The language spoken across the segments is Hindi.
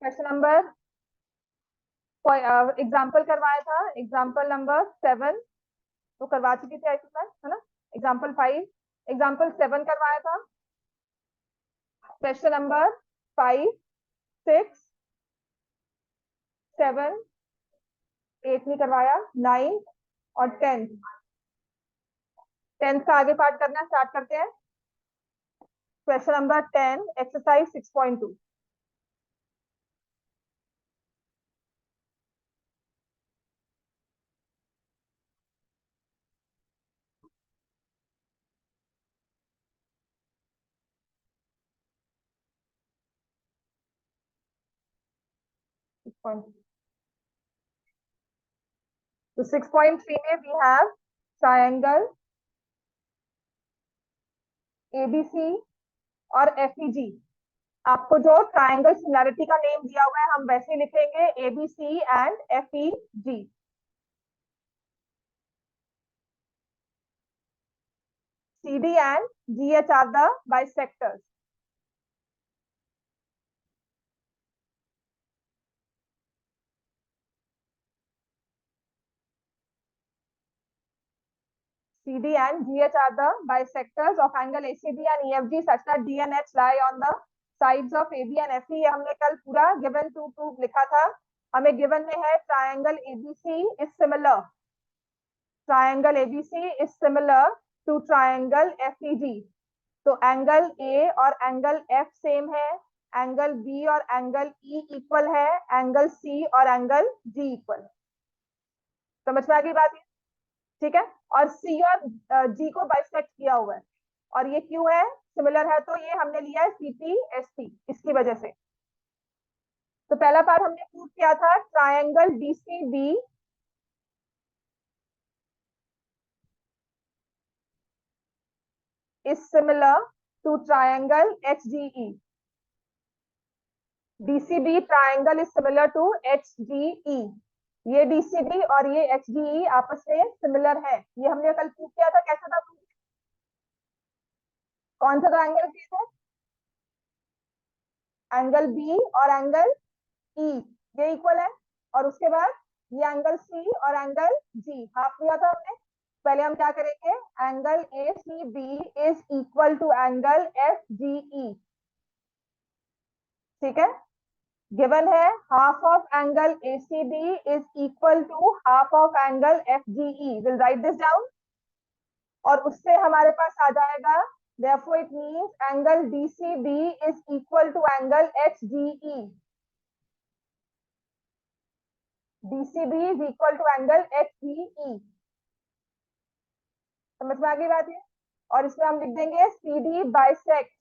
क्वेश्चन नंबर कोई एग्जाम्पल करवाया था, एग्जाम्पल नंबर 7 तो करवा चुकी थी आई थिंक मैं, है ना। एग्जाम्पल 5, एग्जाम्पल 7 करवाया था। क्वेश्चन नंबर 5, 6, 7, 8 नहीं करवाया, 9 और 10 का आगे पार्ट करना स्टार्ट करते हैं। Question number 10 exercise 6.2। तो 6.3 में वी हैव ट्रायंगल एबीसी और एफईजी। आपको जो ट्रायंगल सिमिलैरिटी का नेम दिया हुआ है हम वैसे लिखेंगे, ABC and FEG. CD and GH are the bisectors. CD and GH are the bisectors of angle ACB and EFG such that D and H lie on the sides of AB and FE। हमने कल पूरा given to prove लिखा था। हमें given में है triangle ABC is similar, triangle ABC is similar to triangle FEG। तो एंगल A और एंगल F सेम है, एंगल B और एंगल E इक्वल है, एंगल C और एंगल G इक्वल है। समझ में आ गई बात? ठीक है। और सी और जी को बाइसेक्ट किया हुआ है, और ये क्यों है, सिमिलर है, तो ये हमने लिया है CPST इसकी वजह से। तो पहला पार्ट हमने प्रूव किया था, triangle DCB is similar to triangle HGE। DCB triangle is similar to HGE। ये DCB और ये HGE आपस में सिमिलर है, ये हमने कल प्रूव किया था। कैसा था? कौन सा ट्रायंगल दिए थे? एंगल B और एंगल E ये इक्वल है, और उसके बाद ये एंगल C और एंगल G हाफ लिया था हमने। पहले हम क्या करेंगे, angle ACB is equal to angle FGE। ठीक है, गिवन है half of angle ACB is equal to half of angle FGE। Will write this down, और उससे हमारे पास आ जाएगा therefore it means angle DCB is equal to angle HGE। DCB is equal to angle HGE। समझ में आ गई बात है। और इसमें हम लिख देंगे CD bisects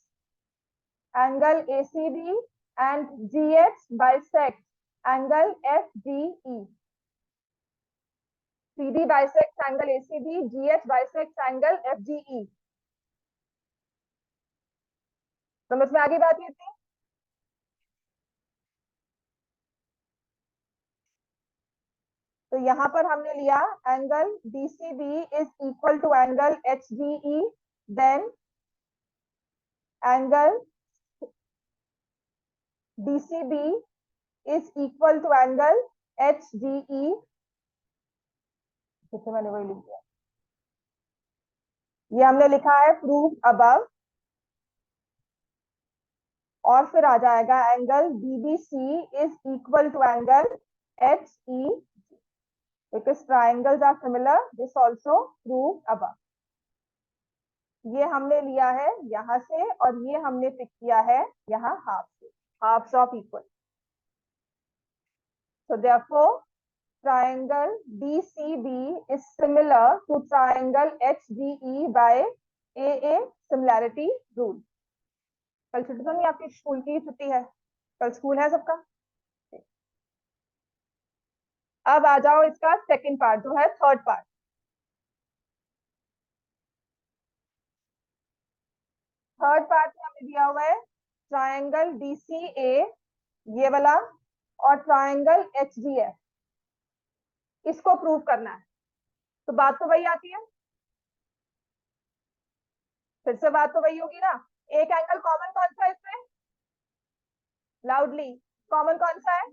angle ACB and GH bisects angle FGE। CD bisects angle ACB, GH bisects angle FGE। समझ में आ गई बात ये थी। तो यहां पर हमने लिया angle DCB is equal to angle HGE, then angle DCB is equal to angle HGE। जैसे मैंने वही लिख दिया, ये हमने लिखा है प्रूव अबव, और फिर आ जाएगा angle DBC is equal to angle HE because triangles are similar, this also prove above। ये हमने लिया है यहां से, और ये हमने पिक किया है यहाँ हाफ से, halves of equal. so therefore triangle DCB is similar to triangle HGE by AA similarity rule। कल छुट्टी तो नहीं, आपकी स्कूल की छुट्टी है, कल स्कूल है सबका। अब आ जाओ इसका सेकंड पार्ट जो है थर्ड पार्ट। थर्ड पार्ट में हमें दिया हुआ है ट्रायंगल DCA ये वाला और ट्रायंगल HGF, इसको प्रूव करना है। तो बात तो वही आती है, फिर से बात तो वही होगी ना। एक एंगल कॉमन कौन सा है इसमें, लाउडली, कॉमन कौन सा है?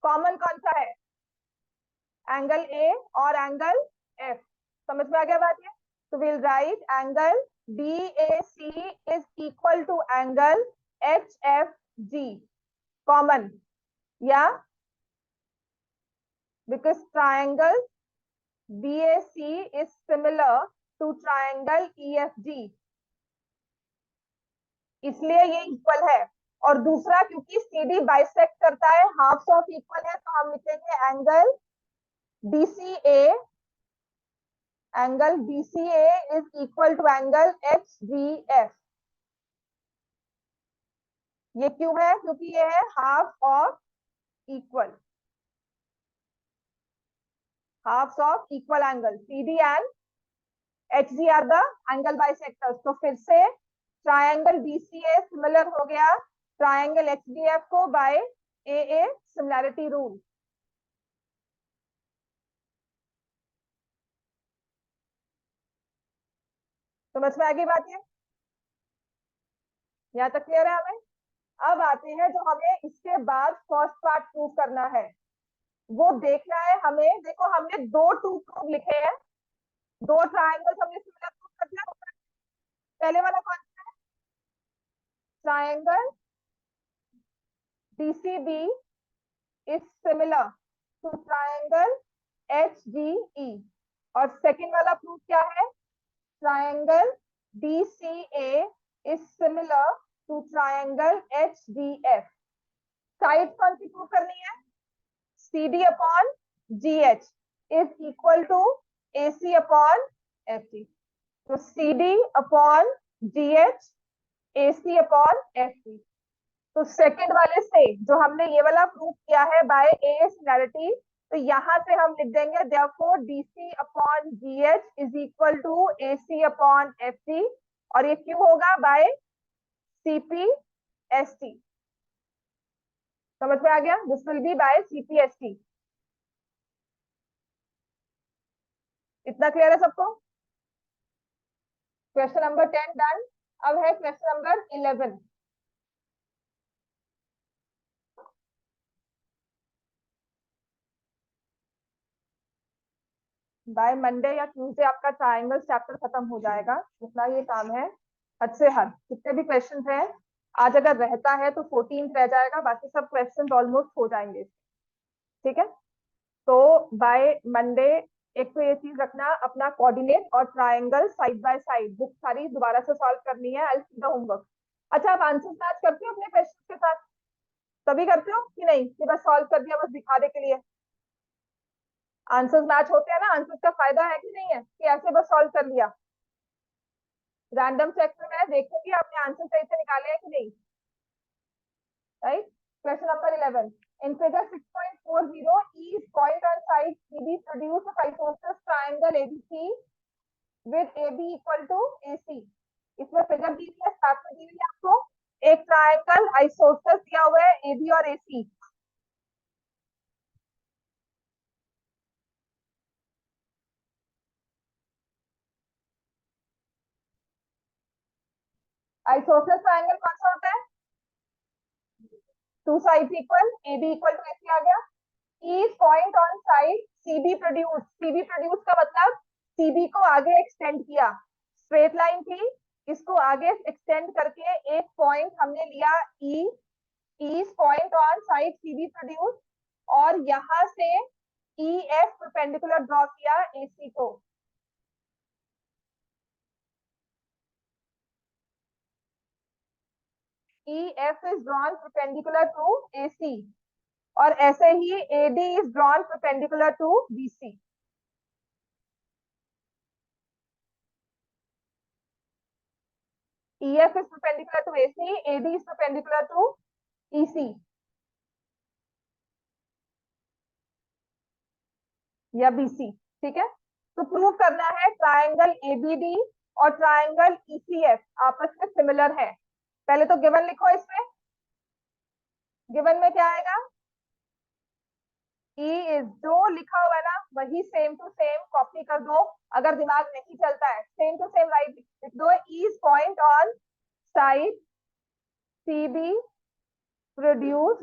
कॉमन कौन सा है? एंगल ए और एंगल एफ। समझ में आ गया बात ये? तो will right angle DAC is equal to angle HFG common, या because triangle BAC is similar to triangle EFG, इसलिए ये इक्वल है। और दूसरा क्योंकि CD बाइसेक्ट करता है, हाफ्स ऑफ इक्वल है, तो हम लिखेंगे angle DCA, angle DCA is equal to angle HGF। ये क्यों है? क्योंकि ये है half of equal, halves of equal angle. CD and HG are the angle bisectors. तो फिर से ट्रायंगल DCA सिमिलर हो गया ट्रायंगल HGF को बाय AA सिमिलैरिटी रूल। समझ में आ गई बात? ये यहाँ तक क्लियर है हमें? अब आते हैं जो हमें इसके बाद फर्स्ट पार्ट प्रूव करना है, वो देखना है हमें। देखो हमने दो टू प्रूव लिखे हैं, दो ट्रायंगल्स हमने सिमिलर प्रूव कर दिया। पहले वाला कौन सा है? Triangle DCB is similar to triangle HGE। और सेकंड वाला प्रूफ क्या है? Triangle DCA is similar to triangle HDF। Side कौन सी प्रूव करनी है? CD upon GH is equal to AC upon FG। तो CD upon GH AC upon FG। तो सेकंड वाले से जो हमने ये वाला प्रूव किया है बाय AA सिमिलैरिटी, तो यहां से हम लिख देंगे therefore DC upon GH is equal to AC upon FG। और ये क्यों होगा? By CPST। समझ में आ गया? This will be by CPST। इतना क्लियर है सबको? Question number 10 done. अब है क्वेश्चन नंबर 11। बाय मंडे या ट्यूसडे आपका ट्रायंगल चैप्टर खत्म हो जाएगा, इतना ये काम है। हद से हद जितने भी क्वेश्चन हैं, आज अगर रहता है तो 14 रह जाएगा, बाकी सब क्वेश्चन ऑलमोस्ट हो जाएंगे। ठीक है, तो बाय मंडे एक तो ये चीज रखना, अपना कोऑर्डिनेट और triangle side by side book सारी दोबारा से सॉल्व करनी है। आई सी द होमवर्क। अच्छा, आप आंसर मैच करते हो अपने क्वेश्चन के साथ? तभी करते हो कि नहीं कि बस सॉल्व कर दिया बस दिखाने के लिए? आंसर्स मैच होते हैं ना? आंसर्स का फायदा है कि नहीं है कि ऐसे बस सॉल्व कर लिया? रैंडम चेक में मैं देखूंगी आपने आंसर सही से निकाले हैं कि नहीं। Right, question number 11। In figure 6.40, each point on side CD produce a isosceles triangle ABC with AB equal to AC। इसमें फिगर दी हुई है, साथ में दी हुई है आपको एक ट्रायंगल आइसोसेलेस दिया हुआ है AB और AC। आइसोसेलेस ट्रायंगल कौन सा होता है? Two sides equal, AB equal to AC आ गया। Each point on side CB produce, CB produce का मतलब CB को आगे एक्सटेंड किया, स्ट्रेट लाइन थी, इसको आगे एक्सटेंड करके एक पॉइंट हमने लिया E। Each point on side CB produce, और यहां से EF परपेंडिकुलर ड्रॉ किया AC को। EF is drawn perpendicular to AC, और ऐसे ही AD is drawn perpendicular to BC। EF is perpendicular to AC, AD is perpendicular to EC या BC। ठीक है, तो प्रूव करना है ट्रायंगल ABD और ट्रायंगल ECF आपस में सिमिलर है। पहले तो गिवन लिखो। इसमें गिवन में क्या आएगा? E इज, जो लिखा हुआ है ना वही सेम टू सेम कॉपी कर दो। अगर दिमाग नहीं चलता है सेम टू सेम राइट लिख दो। E is point on side CB produce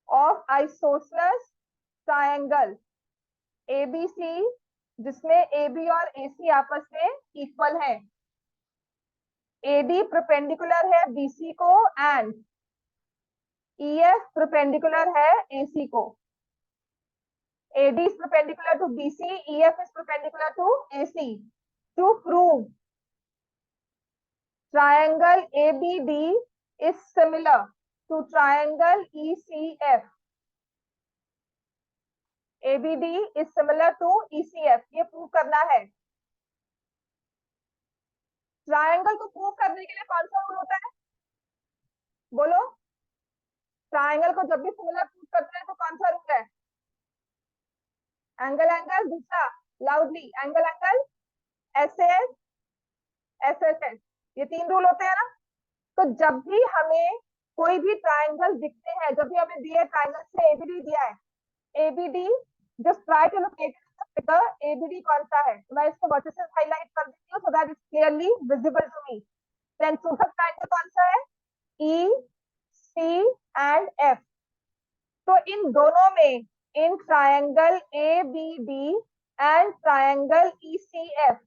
of isosceles triangle ABC, जिसमें AB और AC आपस में इक्वल है। AD परपेंडिकुलर है BC को एंड EF परपेंडिकुलर है AC को। AD is perpendicular to BC, EF is perpendicular to AC. To prove triangle ABD is similar to triangle ECF. ABD is similar to ECF. ये प्रूव करना है। ट्रायंगल को प्रूव करने के लिए कौन सा रूल होता है? बोलो। ट्रायंगल को जब भी सिमिलर प्रूव करते हैं तो कौन सा रूल है? एंगल एंगल, दूसरा loudly angle angle, SS SSS, ये 3 रूल होते हैं ना। तो जब भी हमें कोई भी ट्रायंगल दिखते हैं, जब भी हमें दिए ट्रायंगल से एबीडी दिया है, ABD just try to locate the ABD कौन सा है। मैं इसको वर्टिसेस हाईलाइट कर देती हूँ so that it's clearly visible to me. Then सूखा ट्रायंगल कौन सा है? E C and F. तो इन दोनों में, in triangle ABD and triangle ECF,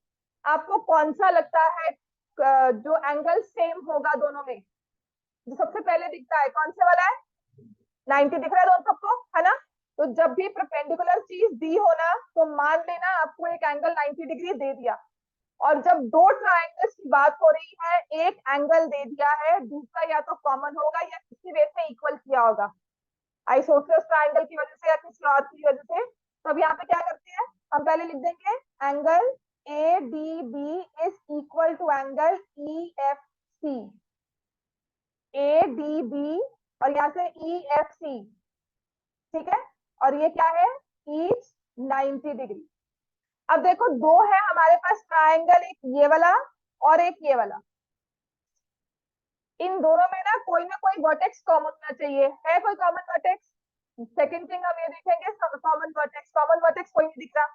आपको कौन सा लगता है जो एंगल सेम होगा दोनों में? जो सबसे पहले दिखता है कौन से वाला है? 90 दिख रहा है दोनों सबको, है ना। तो जब भी परपेंडिकुलर चीज दी हो ना, तो मान लेना आपको एक एंगल 90 डिग्री दे दिया। और जब दो ट्रायंगल्स की बात हो रही है, एक एंगल दे दिया है, दूसरा या तो कॉमन होगा या किसी वे से इक्वल किया होगा, आइसोसलेस ट्रायंगल की वजह से या किसी और की वजह से। तो अब यहाँ पे क्या करते हैं, हम पहले लिख देंगे angle ADB is equal to angle EFC। ADB और यहाँ से EFC, ठीक है। और ये क्या है? Each 90 degree. अब देखो दो है हमारे पास ट्रायंगल, एक ये वाला और एक ये वाला। इन दोनों में ना कोई वर्टेक्स कॉमन होना चाहिए। है कोई कॉमन वर्टेक्स? सेकंड थिंग हम ये देखेंगे, कॉमन वर्टेक्स। कॉमन वर्टेक्स कोई नहीं दिख रहा,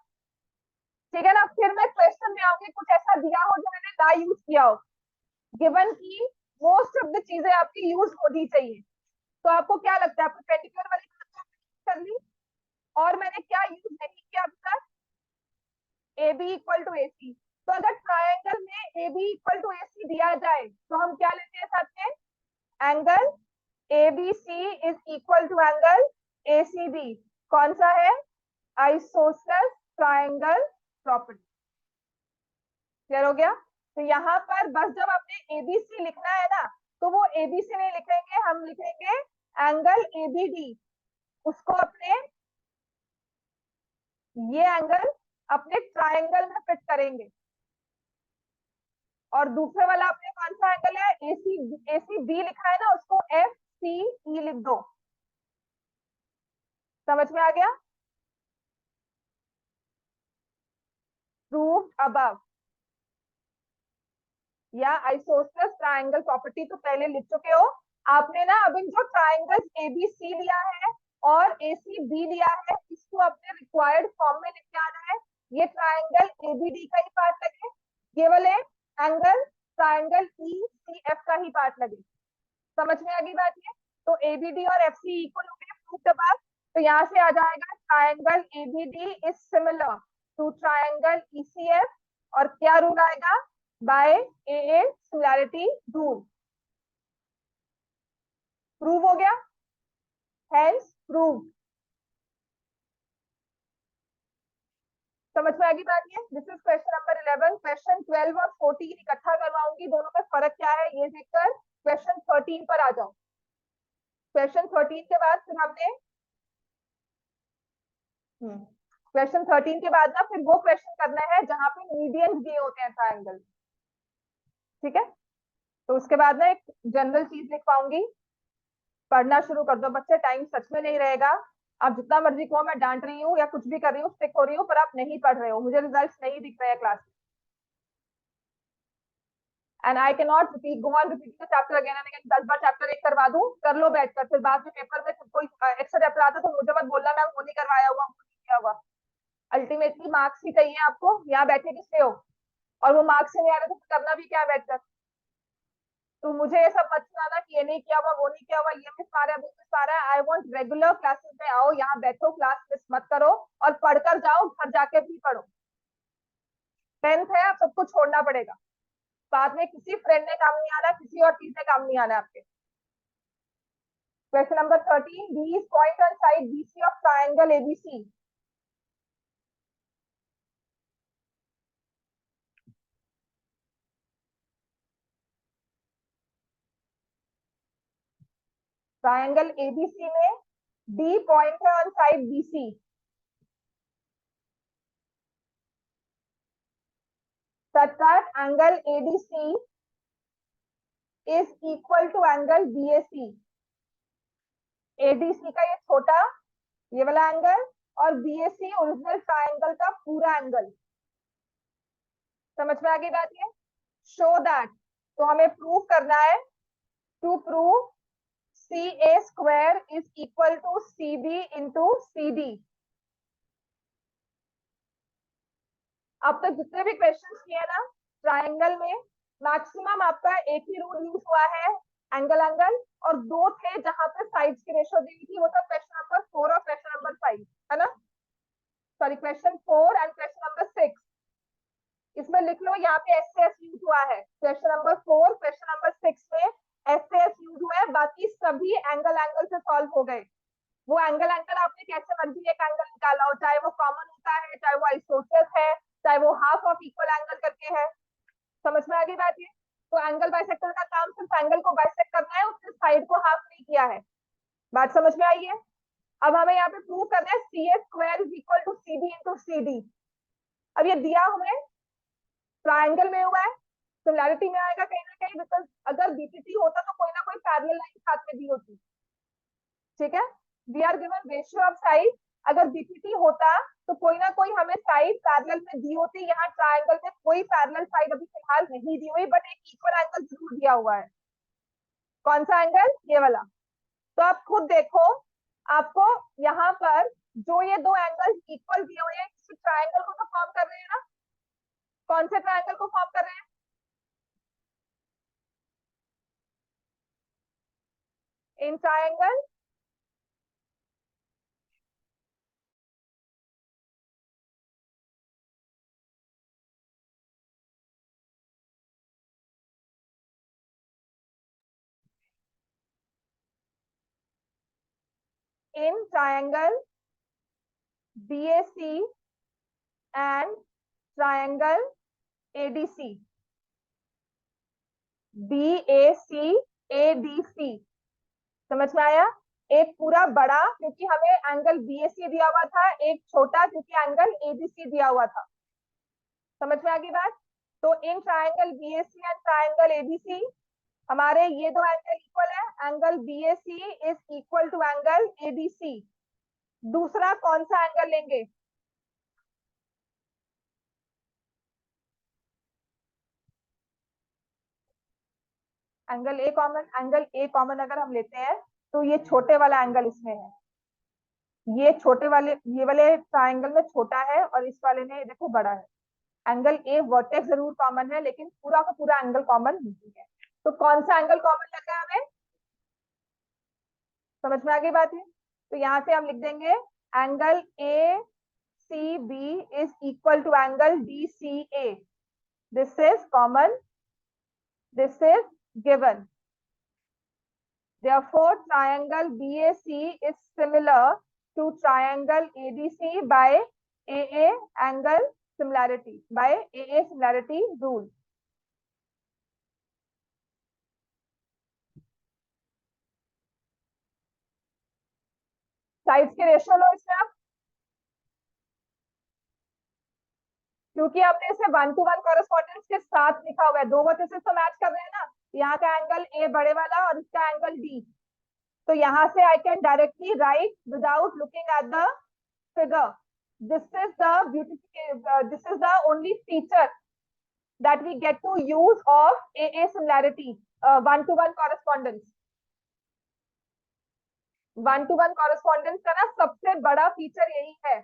ठीक है ना। फिर मैं क्वेश्चन में आऊंगी, कुछ ऐसा दिया हो जो मैंने ना यूज किया हो, गिवन की मोस्ट ऑफ द चीजें आपकी यूज होनी चाहिए। तो आपको क्या लगता है? परपेंडिकुलर वाली कर ली, और मैंने क्या यूज नहीं किया अभी तक? AB equal to AC। तो अगर ट्रायंगल में AB इक्वल टू AC दिया जाए तो हम क्या लेते हैं साथ में? Angle ABC is equal to angle ACB। कौन सा है? Isosceles triangle property. क्लियर हो गया? तो यहाँ पर बस जब आपने ABC लिखना है ना, तो वो ABC नहीं लिखेंगे, हम लिखेंगे एंगल ABD। उसको अपने ये एंगल अपने ट्रायंगल में फिट करेंगे। और दूसरे वाला आपने कौन सा एंगल है? ACB लिखा है ना, उसको FCE लिख दो। समझ में आ गया? प्रूव्ड अबव या आइसोसलेस ट्रायंगल प्रॉपर्टी तो पहले लिख चुके हो आपने ना। अब इन जो ट्रायंगल्स ABC लिया है और ACB लिया है, इसको अपने रिक्वायर्ड फॉर्म में लिख के आना है। ये ट्रायंगल ABD का ही पार्ट लगे, ये वाले एंगल ट्रायंगल ECF का ही पार्ट लगे। समझ में आ गई बात? ये तो ABD और FC इक्वल हो गए, प्रूव्ड अबव। तो यहाँ से आ जाएगा triangle ABD is similar to triangle ECF, और क्या रूल आएगा? By AA similarity rule. Prove हो गया, हेंस प्रूव। समझ में आ गई बात? ये this is question number 11। Question 12 और 14 इकट्ठा करवाऊंगी, दोनों में फर्क क्या है ये देखकर क्वेश्चन 13 पर आ जाओ। क्वेश्चन 13 के बाद फिर हमने क्वेश्चन 13 के बाद ना फिर वो क्वेश्चन करना है जहां पे मीडियन दिए होते हैं ट्रायंगल, ठीक है। तो उसके बाद ना एक जनरल चीज लिख पाऊंगी। पढ़ना शुरू कर दो बच्चे, टाइम सच में नहीं रहेगा। आप जितना मर्जी कहो मैं डांट रही हूँ या कुछ भी कर रही हूँ, स्टिक हो रही हूँ, पर आप नहीं पढ़ रहे हो, मुझे रिजल्ट्स नहीं दिख रहे हैं क्लास में। And I can not repeat, go on repeating the chapter again and again. 10 bar chapter एक करवा दूं, कर लो बैठकर, फिर बाद में पेपर में कोई एक्स्ट्रा चैप्टर आता तो मुझे मत बोलना मैम वो नहीं करवाया हुआ, वो नहीं किया हुआ। अल्टीमेटली मार्क्स ही चाहिए आपको, यहाँ बैठे किससे हो, और वो मार्क्स से नहीं आ रहे तो करना भी क्या है बैठकर। तो मुझे ये सब मत सुनाना कि ये नहीं किया हुआ, वो नहीं किया हुआ, ये मिस मारा, वो मिस मारा। आई वांट रेगुलर क्लासेस में आओ, यहाँ बैठो, क्लास मिस मत करो, और पढ़कर जाओ, घर जाके भी पढ़ो। 10th है, आप सबको छोड़ना पड़ेगा। बाद में किसी फ्रेंड ने काम नहीं आना, किसी और चीज ने काम नहीं आना आपके। Question number 13, B is point on side BC of triangle ABC. Triangle ABC में डी पॉइंट है on side BC. such that angle ADC is equal to angle BAC। ADC का ये छोटा, ये वाला एंगल, और BAC ओरिजिनल ट्राइंगल का पूरा एंगल। समझ में आ गई बात ये? शो दैट, तो हमें प्रूव करना है, to prove CA square is equal to CB into CD। अब तक जितने भी क्वेश्चन किए ना ट्राइंगल में, मैक्सिमम आपका एक ही रूल यूज हुआ है, एंगल एंगल, और दो थे जहां पे साइड्स की रेशियो दी थी, वो था क्वेश्चन नंबर 4 और क्वेश्चन नंबर 5, है ना? Sorry, question 4 and question number 6। इसमें लिख लो, यहाँ पे एस यूज हुआ है क्वेश्चन नंबर 4, क्वेश्चन नंबर 6 में एस यूज हुआ है, बाकी सभी एंगल एंगल से सॉल्व हो गए। वो एंगल एंगल आपने कैसे मर्जी एक एंगल निकाला हो, चाहे वो कॉमन होता है, चाहे वो आइसोसेलेस है, चाहे वो हाफ ऑफ इक्वल एंगल करके है। समझ में आ गई बात ये? तो एंगल बाइसेक्टर का काम सिर्फ एंगल को बाइसेक्ट करना है, उसने साइड को हाफ नहीं किया है। बात समझ में आई है? अब हमें यहाँ पे प्रूव करना है C A square is equal to C B into C D. अब ये दिया हमें ट्राइंगल में हुआ है, सिमिलैरिटी में आएगा कहीं ना कहीं, बिकॉज अगर बीपीटी होता तो कोई ना कोई पैरेलल लाइन साथ में दी होती। ठीक है, we are given ratio of side, अगर बीपीटी होता तो कोई ना कोई हमें साइड पैरेलल में दी होती। यहाँ ट्राइंगल में कोई पैरेलल साइड अभी फिलहाल नहीं दी हुई, बट एक इक्वल एंगल जरूर दिया हुआ है। कौन सा एंगल? ये वाला। तो आप खुद देखो, आपको यहाँ पर जो ये दो एंगल इक्वल दिए हुए हैं, किसी ट्राइंगल को तो फॉर्म कर रहे हैं ना? कौन से ट्राइंगल को फॉर्म कर रहे हैं? In triangle in triangle BAC and triangle ADC। BAC ADC, समझ में आया? एक पूरा बड़ा क्योंकि हमें एंगल BAC दिया हुआ था, एक छोटा क्योंकि एंगल ADC दिया हुआ था। समझ में आ गई बात? तो in triangle BAC and triangle ADC हमारे ये दो एंगल इक्वल है, angle BAC is equal to angle ADC। दूसरा कौन सा एंगल लेंगे? एंगल ए कॉमन अगर हम लेते हैं तो ये छोटे वाला एंगल इसमें है, ये छोटे वाले, ये वाले ट्राइंगल में छोटा है और इस वाले में देखो बड़ा है। एंगल ए वर्टेक्स जरूर कॉमन है, लेकिन पूरा का पूरा एंगल कॉमन नहीं है। तो कौन सा एंगल कॉमन लगा है हमें? समझ में आ गई बात है? तो यहाँ से हम लिख देंगे angle A C B is equal to angle D C A. This is common, this is given. Therefore, triangle BAC is similar to triangle ADC by AA angle similarity, by AA similarity rule. Sides के रेशियो लो इसमें आप, क्योंकि आपने इसे 1:1 कॉरेस्पॉन्डेंस के साथ लिखा हुआ है, दो वर्टिसेस तो मैच कर रहे हैं ना, यहाँ का एंगल ए बड़े वाला और इसका एंगल डी। तो यहाँ से I can directly right without looking at the figure. This is the this is the only feature that we get to use of AA similarity, 1:1 correspondence. 1:1 correspondence का ना सबसे बड़ा फीचर यही है,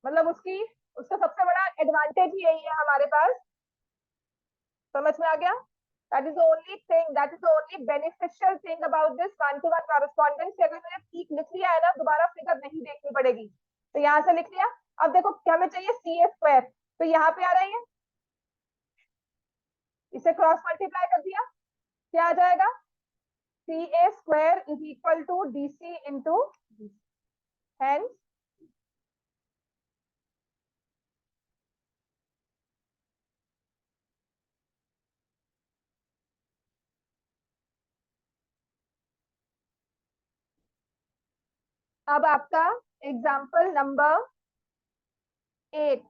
मतलब उसका सबसे बड़ा एडवांटेज ही यही है हमारे पास। समझ में आ गया? That is the only thing, that is the only beneficial thing about this 1-to-1 correspondence. अगर मैंने ठीक लिख लिया है ना, दोबारा फिगर नहीं देखनी पड़ेगी। तो यहाँ से लिख लिया। अब देखो क्या हमें चाहिए, CA², तो यहाँ पे आ रही है, इसे क्रॉस मल्टीप्लाई कर दिया, क्या आ जाएगा, CA² is equal to DC into, hence अब आपका एग्जाम्पल नंबर 8,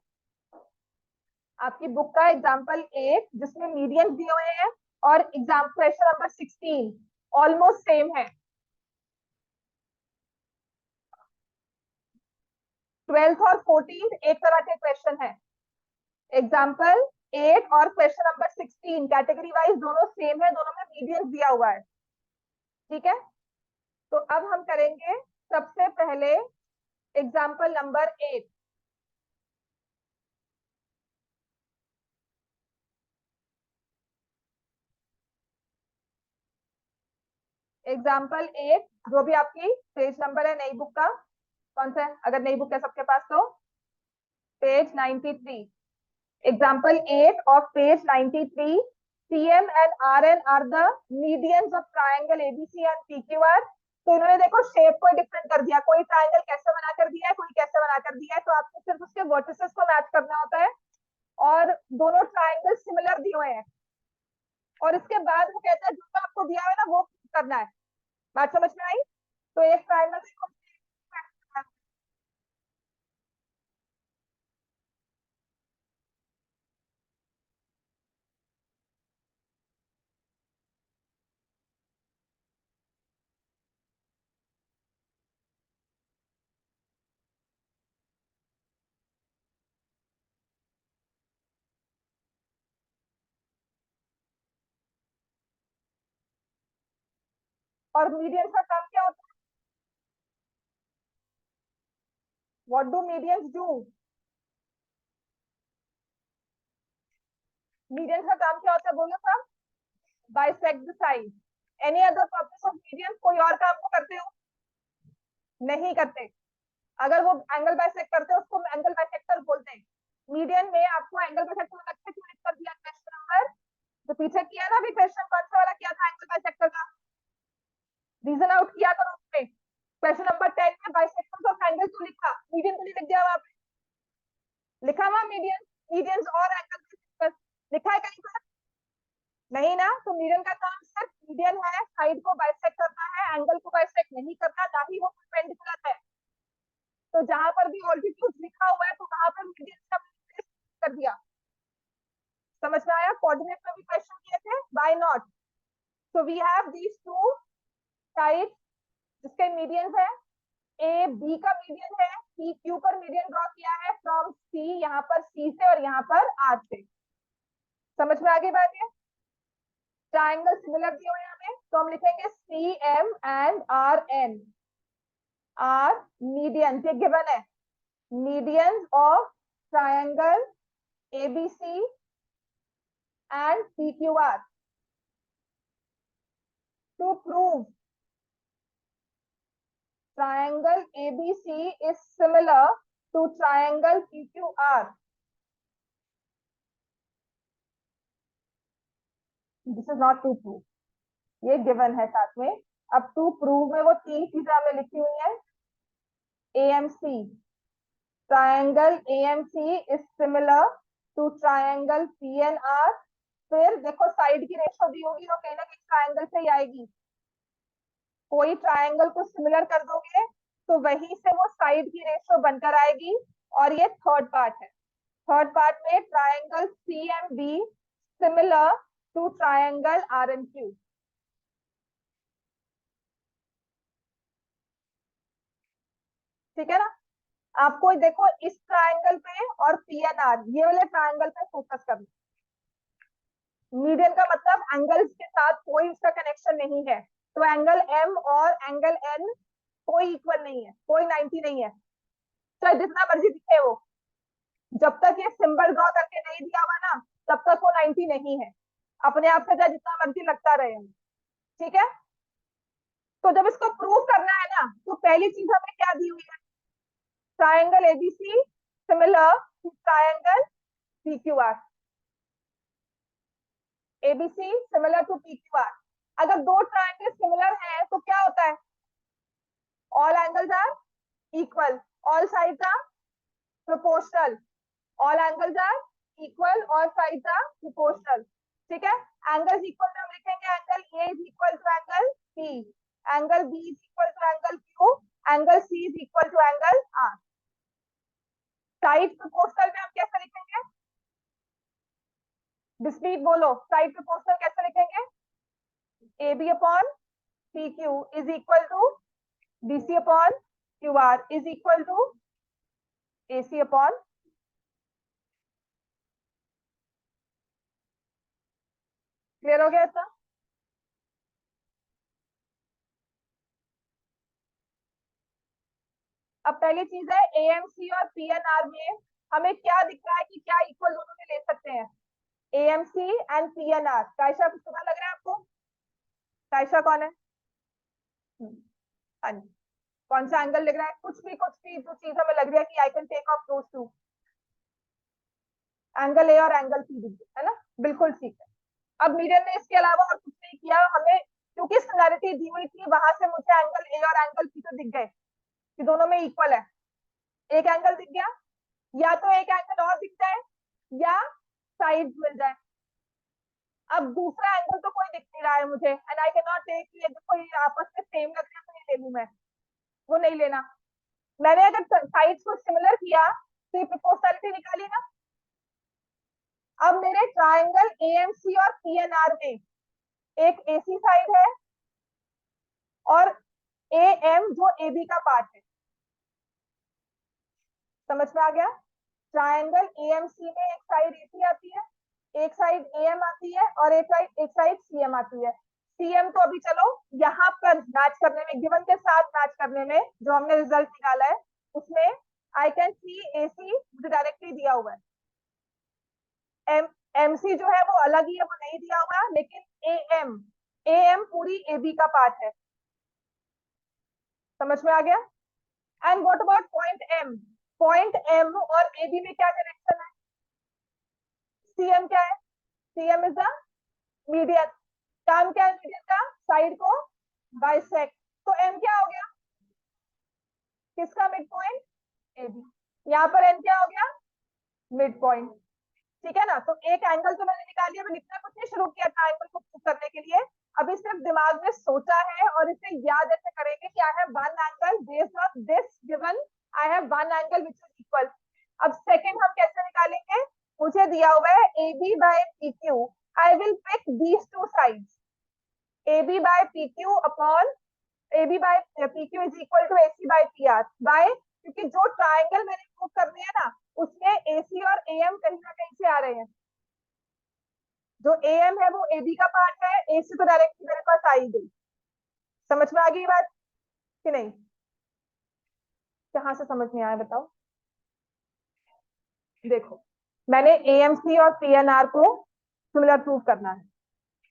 आपकी बुक का एग्जाम्पल 8 जिसमें मीडियन दिए हुए हैं और exam question number 16 almost same है। 12th और 14th एक तरह के क्वेश्चन है। एग्जाम्पल 8 और क्वेश्चन नंबर 16 कैटेगरी वाइज दोनों सेम है, दोनों में मीडियन दिया हुआ है। ठीक है, तो अब हम करेंगे सबसे पहले एग्जाम्पल नंबर 8। एग्जाम्पल 8 जो भी आपकी पेज नंबर है नई बुक का, कौन सा है, अगर नई बुक है सबके पास तो page 93। Example 8 of page 93, CM and RN are the medians of triangle ABC and PQR। तो इन्होंने देखो शेप को डिफरेंट कर दिया, कोई ट्रायंगल कैसे बना कर दिया है, कोई कैसे बना कर दिया है, तो आपको सिर्फ उसके वर्टिसेस को मैच करना होता है और दोनों ट्रायंगल सिमिलर दिए हुए हैं और इसके बाद वो कहता है जो आपको दिया है ना वो करना है। बात समझ में आई? तो एक ट्रायंगल देखो, और मीडियन का काम क्या होता है, what do medians do, median का काम क्या होता है बोलो सब, bisect the side. Any other purpose of median, कोई और काम को करते हो, नहीं करते। अगर वो एंगल बाइसेक्ट करते हैं उसको एंगल बाइसेक्टर बोलते हैं। मीडियन में आपको एंगल बाइसेक्टर अच्छा क्यों लिख कर दिया, क्वेश्चन नंबर जो पीछे किया ना, अभी क्वेश्चन कौन सा वाला किया था एंगल बाइसेक्टर का, रीजन आउट किया करो उसमें। क्वेश्चन नंबर 10 में बाइसेक्टर्स ऑफ एंगल क्यों लिखा, मीडियन तो नहीं लिख दिया वहां पे, लिखा हुआ मीडियन, मीडियंस और एंगल लिखा है कहीं पर, नहीं ना। तो मीडियन का काम सिर्फ मीडियन है, साइड को बाइसेक्ट करना है, एंगल को बाइसेक्ट नहीं करना, ना ही वो परपेंडिकुलर है। तो जहां पर भी ऑल्टीट्यूड लिखा हुआ है तो वहां पर मीडियन का कर दिया। समझ में आया? कोऑर्डिनेट में भी क्वेश्चन किए थे, why not. So we have these two side जिसके मीडियन है, ए बी का मीडियन है, सी क्यू पर मीडियन ड्रॉ किया है फ्रॉम सी, यहाँ पर सी से और यहाँ पर आर से। समझ में आगे बात है? ट्राइंगल सिमिलर दिए हुए हमें, तो हम लिखेंगे C M and R N are median, ये गिवन है, median of triangle ABC and PQR। to prove triangle ABC is similar to triangle PQR, this is not to prove, ये गिवन है साथ में। अब टू प्रूव में वो तीन चीजें हमें लिखी हुई है, AMC, triangle AMC is similar to triangle PNR। फिर देखो साइड की रेशो दी होगी तो कहीं ना कहीं ट्रायंगल से ही आएगी, कोई ट्रायंगल को सिमिलर कर दोगे तो वहीं से वो साइड की रेशो बनकर आएगी। और ये थर्ड पार्ट है, थर्ड पार्ट में triangle CMB similar to triangle RNQ। ठीक है ना? आपको देखो इस ट्रायंगल पे और PNR ये वाले ट्रायंगल पे फोकस करना। मीडियन का मतलब एंगल्स के साथ कोई उसका कनेक्शन नहीं है, तो एंगल M और एंगल N कोई इक्वल नहीं है, कोई 90 नहीं है, चाहे जितना मर्जी दिखे वो, जब तक ये सिंबल ड्रॉ करके नहीं दिया हुआ ना तब तक वो 90 नहीं है। अपने आप से चाहे जितना मर्जी लगता रहे, ठीक है। तो जब इसको प्रूव करना है ना, तो पहली चीज हमें क्या दी हुई है, triangle ABC similar to triangle PQR, ABC similar to PQR. अगर दो ट्रायंगल सिमिलर हैं तो क्या होता है, all angles are equal, all sides are proportional, all angles are equal, all sides are proportional, ठीक है। एंगल्स इक्वल में हम लिखेंगे angle A is equal to angle P, angle B is equal to angle Q, angle C is equal to angle R. Side proportional में हम कैसे लिखेंगे, डिस्क्रीट बोलो, साइड प्रोपोर्शनल कैसे लिखेंगे, A B upon P Q is equal to B C upon Q R is equal to A C upon, clear हो गया इतना। अब पहली चीज है एएमसी और पीएनआर में हमें क्या दिख रहा है कि क्या इक्वल दोनों में ले सकते हैं, एएमसी एंड पीएनआर। कायशा कुछ पता लग रहा है आपको, कायशा कौन है, हाँ जी, कौन सा एंगल लग रहा है, कुछ भी जो चीज हमें लग रही है कि I can take off those two, angle A और एंगल सी, है ना, बिल्कुल ठीक है। अब मीडियन ने इसके अलावा और कुछ नहीं किया, हमें क्योंकि सिमिलैरिटी दी हुई थी वहां से मुझे एंगल ए और एंगल सी तो दिख गए कि दोनों में इक्वल है, एक एंगल दिख गया, या तो एक एंगल और दिख जाए या साइड मिल जाए। अब दूसरा एंगल तो कोई दिख नहीं रहा है मुझे, and I can not take ये कोई आपस में सेम लग रहा है तो ये ले लूं मैं, वो नहीं लेना। मैंने अगर साइड्स को सिमिलर किया तो ये प्रोपोर्शनैलिटी निकाली ना। अब मेरे ट्रायंगल एएमसी और पीएनआर में एक एसी साइड है और ए एम जो ए बी का पार्ट है, समझ में आ गया। ट्रायंगल एएमसी में एक साइड एसी आती है, एक साइड एएम आती है और एक साइड सीएम आती है। सीएम को अभी चलो यहाँ पर मैच करने में, गिवन के साथ मैच करने में जो हमने रिजल्ट निकाला है उसमें आई कैन सी एसी मुझे डायरेक्टली दिया हुआ है, एम एमसी जो है वो अलग ही है, वो नहीं दिया हुआ, लेकिन ए एम पूरी ए बी का पार्ट है, समझ में आ गया। And what about point M, point M और ए बी में क्या कनेक्शन है, सीएम क्या है, सीएम इज द मीडियन, काम क्या है मीडियन का, साइड को बाइसेक्ट। तो एम क्या हो गया, किसका मिड पॉइंट, ए बी, यहाँ पर एम क्या हो गया, मिड पॉइंट, ठीक है ना। तो एक एंगल तो मैंने निकाल लिया, मैं लिखना कुछ नहीं शुरू किया था एंगल को प्रूव करने के लिए, अभी सिर्फ दिमाग में सोचा है और इसे याद ऐसे करेंगे कि I have one angle based on this given, I have one angle which is equal. अब सेकंड हम कैसे निकालेंगे, मुझे दिया हुआ है A B by P Q, I will pick these two sides, A B by P Q upon A B by P Q is equal to A C by P R by, क्योंकि जो ट्राइंगल मैंने प्रूव करने हैं ना उसमें ए सी और ए एम कहीं ना कहीं से आ रहे हैं, जो ए एम है वो ए बी का पार्ट है, ए सी तो डायरेक्टली मेरे पास आ ही गई, समझ में आ गई बात कि नहीं, कहाँ से समझ में आया बताओ। देखो मैंने ए एम सी और पी एन आर को सिमिलर प्रूव करना है,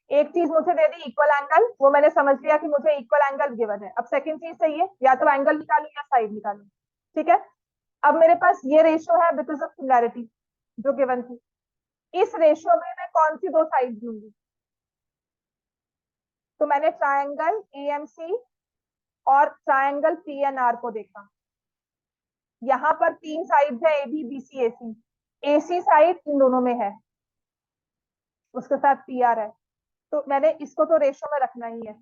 एक चीज मुझे दे दी इक्वल एंगल, वो मैंने समझ लिया कि मुझे इक्वल एंगल गिवन है। अब सेकंड चीज चाहिए, या तो एंगल निकालू या साइड निकालू, ठीक है। अब मेरे पास ये रेशियो है बिकॉज ऑफ सिमिलैरिटी जो गिवन थी, इस रेशियो में मैं कौन सी दो साइड लूंगी, तो मैंने ट्रायंगल एएमसी और ट्रायंगल पीएनआर को देखा, यहाँ पर तीन साइड है, A B B C A C, A C side इन दोनों में है, उसके साथ पी आर है, तो मैंने इसको तो रेशियो में रखना ही है,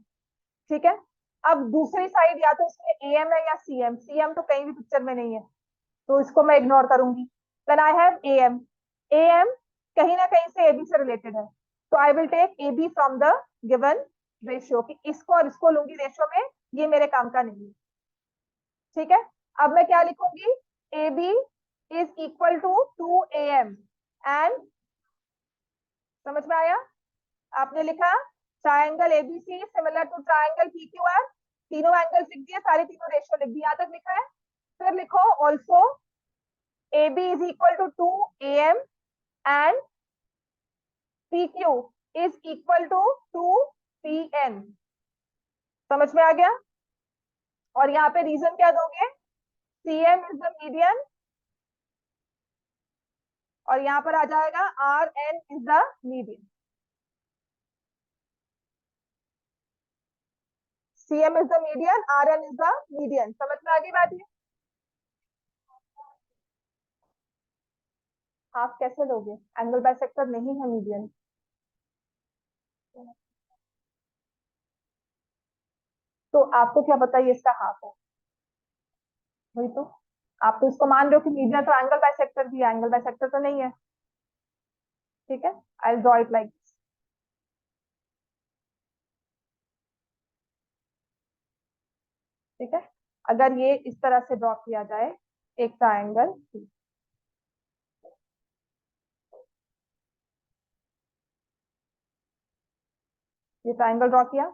ठीक है। अब दूसरी साइड या तो इसमें ए एम है या सी एम, सी एम तो कहीं भी पिक्चर में नहीं है तो इसको मैं इग्नोर करूंगी। Then I have A M, A M कहीं ना कहीं से ए बी से रिलेटेड है, तो I will take A B from the given ratio, कि इसको और इसको लूंगी रेशियो में, ये मेरे काम का नहीं है, ठीक है। अब मैं क्या लिखूंगी, A B is equal to A M, and समझ में आया, आपने लिखा triangle ABC similar to triangle PQR, तीनों एंगल लिख दिए, सारी तीनों रेशियो लिख दी, यहां तक लिखा है। फिर लिखो also A B is equal to A M and P Q is equal to 2pn। समझ में आ गया? और यहाँ पे रीजन क्या दोगे? cm इज द मीडियन, और यहाँ पर आ जाएगा rn is the median. cm is the median, rn is the median. समझ में आ गई बात? ये हाफ कैसे लोगे? एंगल बाइसेक्टर नहीं है मीडियन। तो आपको क्या पता ये इसका हाफ है? वही तो, आप तो इसको मान रहे हो कि मीडियन तो एंगल बाइसेक्टर भी है, एंगल बाइसेक्टर तो नहीं है। ठीक है, आई ड्रॉ इट लाइक, ठीक है। अगर ये इस तरह से ड्रॉ किया जाए एक ट्रायंगल, ये ट्रायंगल ड्रॉ किया,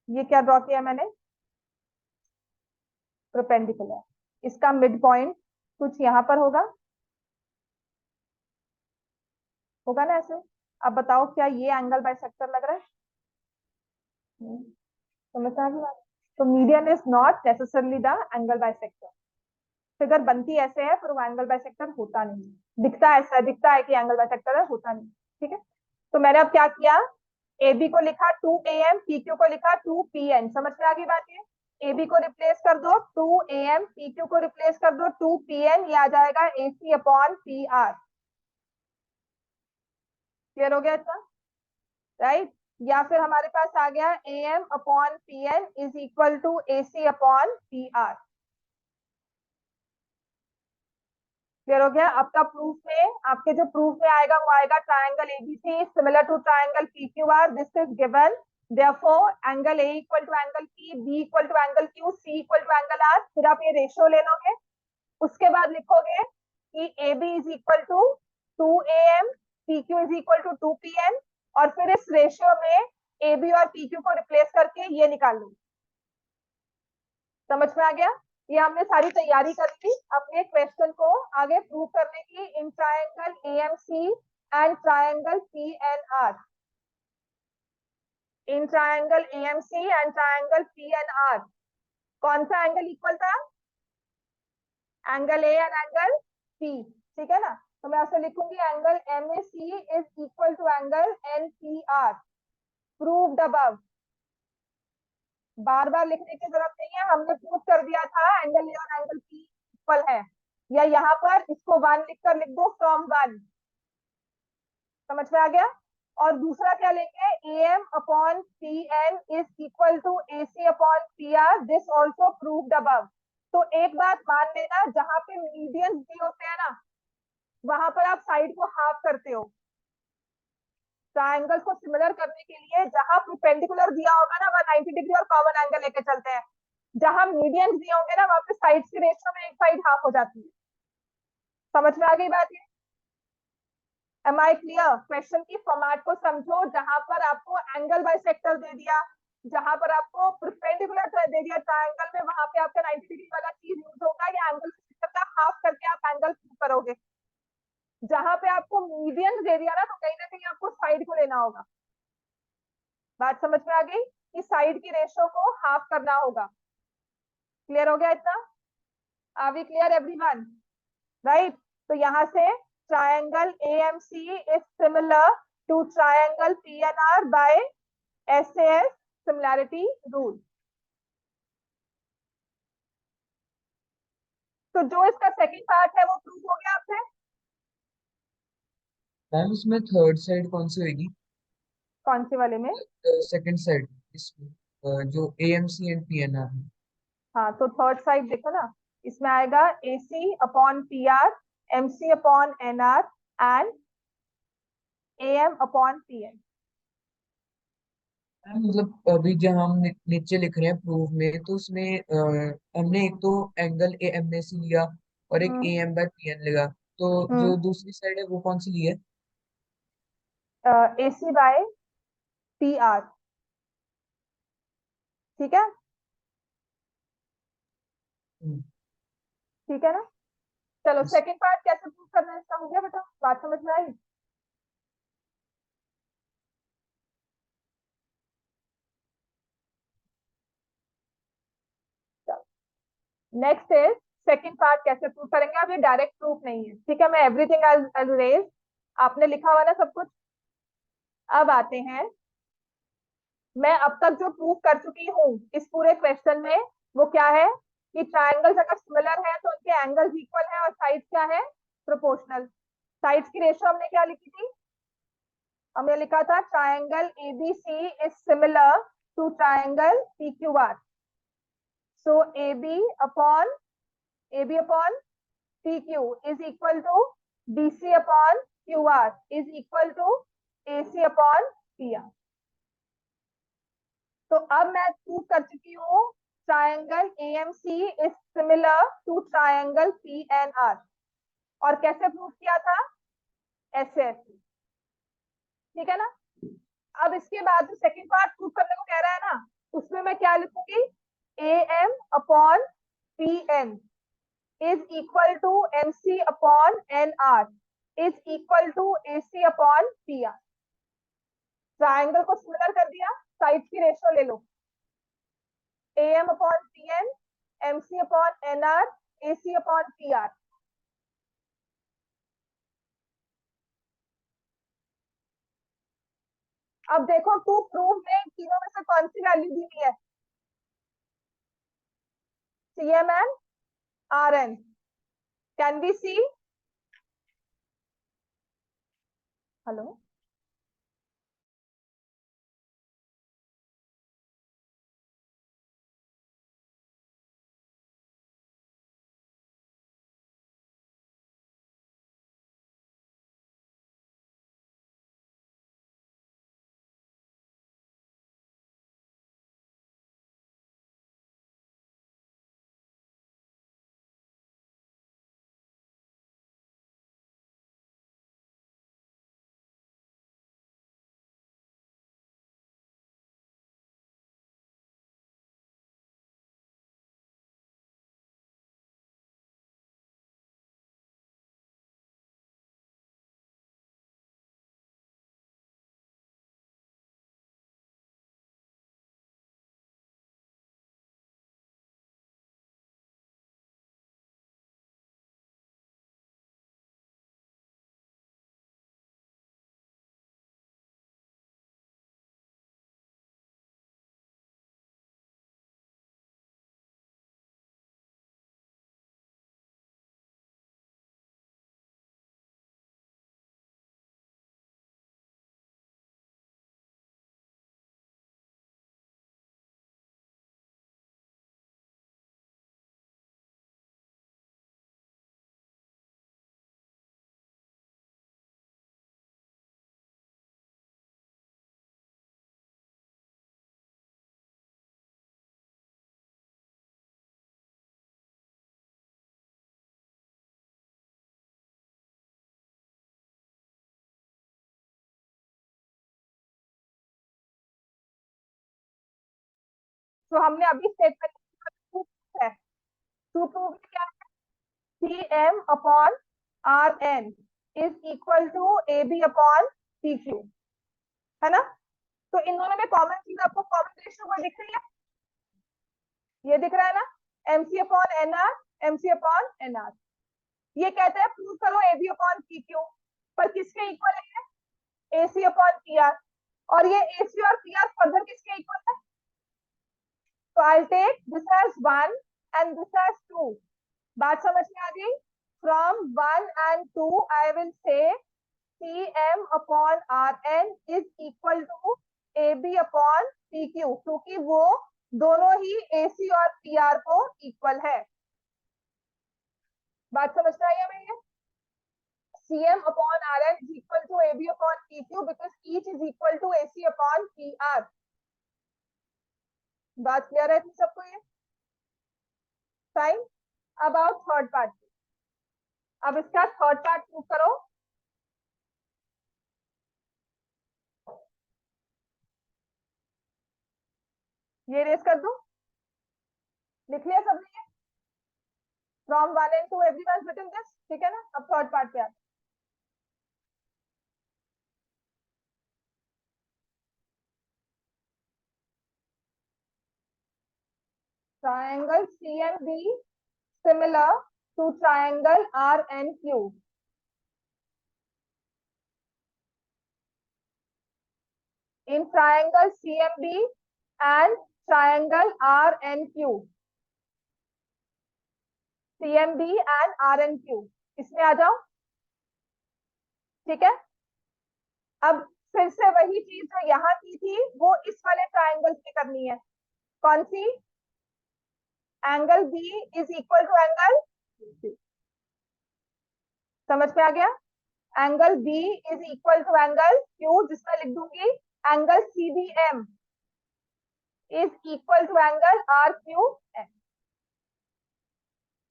ये क्या ड्रॉ किया मैंने? परपेंडिकुलर। इसका मिड पॉइंट कुछ यहाँ पर होगा ना ऐसे। अब बताओ क्या ये एंगल बाइसेक्टर लग रहा है? समझ आ गई बात? तो median is not necessarily the angle bisector. Figure बनती ऐसे है पर वो एंगल बाइसेक्टर होता नहीं, दिखता ऐसा है, दिखता है कि एंगल बाइसेक्टर है, होता नहीं। ठीक है, तो मैंने अब क्या किया? ए बी को लिखा 2am, पी क्यू को लिखा 2pn। समझ में आ गई बात? ये ए बी को रिप्लेस कर दो 2am, पी क्यू को रिप्लेस कर दो 2pn, ये आ जाएगा AC अपॉन PR। क्लियर हो गया इतना? राइट, या फिर हमारे पास आ गया AM upon PN is equal to AC upon PR। Clear हो गया? आपका प्रूफ में, आपके जो प्रूफ में आएगा वो आएगा triangle ABC similar to triangle PQR, this is given, therefore angle A equal to angle P, B equal to angle Q, C equal to angle R। फिर आप ये रेशियो ले लोगे, उसके बाद लिखोगे कि AB is equal to 2am, PQ is equal to 2pn, और फिर इस रेशियो में AB और PQ को रिप्लेस करके ये निकाल लो। समझ में आ गया? ये हमने सारी तैयारी कर ली अपने क्वेश्चन को आगे प्रूव करने की in triangle AMC and triangle PNR। In triangle AMC and triangle PNR कौन सा एंगल इक्वल था? Angle A and angle C। ठीक है ना? तो मैं ऐसे लिखूंगी angle MAC is equal to angle NPR, proved above. बार बार लिखने की जरूरत नहीं है, हमने प्रूव कर दिया था एंगल ए और एंगल पी इक्वल है। या यहाँ पर इसको 1 लिखकर लिख दो, फ्रॉम 1। समझ में आ गया? और दूसरा क्या लेंगे? AM upon PN is equal to AC upon PR, this also proved above. तो एक बात मान लेना, जहां पे मीडियंस भी होते हैं ना, वहां पर आप साइड को हाफ करते हो। ट्रायंगल को सिमिलर करने के लिए जहां परपेंडिकुलर दिया होगा ना, वहां 90 डिग्री और कॉमन एंगल लेके चलते हैं। जहां मीडियंस दिए होंगे ना, वहां पे साइड्स के रेशियो में एक साइड हाफ हो जाती है। समझ में आ गई बात? ये एम आई क्लियर? क्वेश्चन की फॉर्मेट को समझो, जहां पर आपको एंगल बाइसेक्टर दे दिया, जहां पर आपको परपेंडिकुलर दे दिया ट्रायंगल में, वहां पे आपका 90 डिग्री वाला चीज यूज होगा, या एंगल का हाफ करके आप एंगल प्रूव करोगे। जहां पे आपको मीडियंस दे दिया ना, तो कहीं ना कहीं आपको साइड को लेना होगा। बात समझ में आ गई कि साइड की रेशियो को हाफ करना होगा। क्लियर हो गया इतना? Are we clear everyone? Right, तो यहां से triangle AMC is similar to triangle PNR by SAS similarity rule. तो जो इसका सेकंड पार्ट है वो प्रूव हो गया आपसे। मैम इसमें थर्ड साइड कौन सी होगी? कौन से वाले में? सेकंड साइड इसमें, जो AMC एंड PNR है। हाँ, तो थर्ड साइड देखो ना, इसमें आएगा AC upon PR, MC upon NR and AM upon PN। Ma'am मतलब अभी जब हम नीचे लिख रहे हैं प्रूफ में, तो उसमें हमने एक तो एंगल AMAC लिया और एक AM/PN लिया, तो जो दूसरी साइड है वो कौन सी ली है? AC by PR। ठीक है? हम्म, ठीक है ना? चलो yes। सेकंड पार्ट कैसे प्रूव करना है इसका, हो गया बेटा? बात समझ में आई? नेक्स्ट इज सेकंड पार्ट कैसे प्रूव करेंगे। अब ये डायरेक्ट प्रूफ नहीं है, ठीक है, मैं एवरीथिंग आई रेज, आपने लिखा हुआ ना सब कुछ। अब आते हैं, मैं अब तक जो प्रूव कर चुकी हूँ इस पूरे क्वेश्चन में, वो क्या है कि ट्रायंगल्स अगर सिमिलर है तो उनके एंगल्स इक्वल है और साइड्स क्या है, प्रोपोर्शनल। साइड्स की रेशियो हमने क्या लिखी थी, हमने लिखा था triangle ABC is similar to triangle PQR. So AB upon PQ is equal to BC upon QR is equal to AC upon PR। तो अब मैं प्रूव कर चुकी हूँ triangle AMC is similar to triangle PNR। और कैसे प्रूव किया था, ऐसे ऐसे, ठीक है ना। अब इसके बाद जो सेकंड पार्ट प्रूव करने को कह रहा है ना, उसमें मैं क्या लिखूंगी, AM upon PN is equal to MC upon NR is equal to AC upon PR। Triangle को सिमिलर कर दिया, साइड की रेशियो ले लो, AM upon PN, MC upon NR, AC upon PR। अब देखो टू प्रूव में तीनों में से कौन सी वैल्यू दी हुई है, CM and RN। Can we see, hello, तो हमने अभी स्टेटमेंट है, टू प्रूव क्या है, CM upon RN is equal to AB upon PQ, है ना। तो इन दोनों में कॉमन चीज आपको, कॉमन रेशियो कोई दिख रही है, ये दिख रहा है ना, MC upon NR, MC upon NR। ये कहता है प्रूव करो AB अपॉन PQ, पर किसके इक्वल है, AC अपॉन PR। और ये AC और PR फर्दर किसके इक्वल है, तो I take this as 1 and this as 2। बात समझ में आ गई, from 1 and 2 I will say CM upon RN is equal to AB upon PQ, क्योंकि वो दोनों ही AC और PR को इक्वल है। बात समझ में आई हमें, ये CM upon RN is equal to AB upon PQ because each is equal to AC upon PR। बात क्लियर है सबको ये, फाइन। अब आओ थर्ड पार्ट, अब इसका थर्ड पार्ट प्रूव करो। ये रेस कर दूं, लिख लिया सबने, from 1 and 2 everyone written this, ठीक है ना। अब थर्ड पार्ट पे आते, triangle CMB similar to triangle RNQ. In triangle CMB and triangle RNQ. CMB and RNQ, इसमें आ जाओ, ठीक है। अब फिर से वही चीज जो यहाँ की थी वो इस वाले ट्राइंगल पे करनी है। कौन सी? Angle B is equal to angle, समझ में आ गया? Angle B is equal to angle Q, जिसमें लिख दूंगी angle CBM is equal to angle RQN।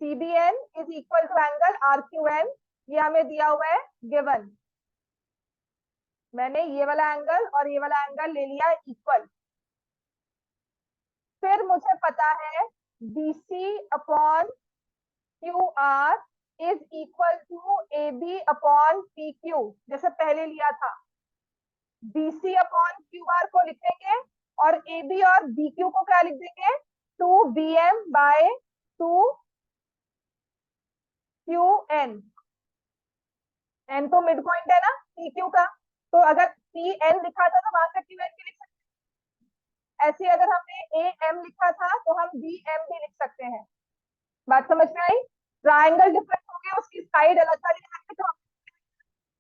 CBN is equal to angle RQN, ये हमें दिया हुआ है गिवन। मैंने ये वाला एंगल और ये वाला एंगल ले लिया इक्वल। फिर मुझे पता है BC upon QR is equal to AB upon PQ, जैसे पहले लिया था। BC अपॉन QR को लिखेंगे और AB और BQ को क्या लिख देंगे? 2BM by 2QN। N तो मिड पॉइंट है ना PQ का, तो अगर PN लिखा था तो वहां से QN भी लिख सकते हैं। ऐसे अगर हमने AM लिखा था तो हम BM भी लिख सकते हैं। बात समझ में आई? ट्राइंगल डिफरेंट हो गया, उसकी साइड अलग अलग है,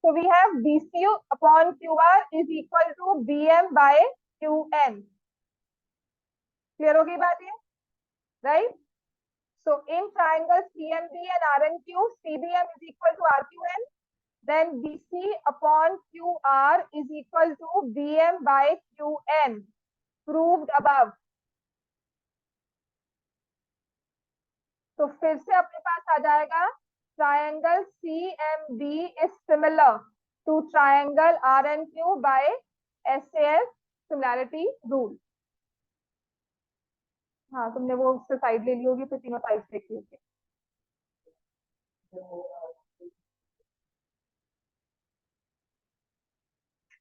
तो we have BC upon QR is equal to BM by QN। Clear होगी बात ये, right? So in triangle CMB and RNQ, CBM is equal to RQN, then BC upon QR is equal to BM by QN, proved above। तो फिर से अपने पास आ जाएगा triangle CMB is similar to triangle RNQ by SAS similarity rule। हाँ, तुमने वो उससे साइड ले ली होगी, फिर तीनों साइड देखी होगी।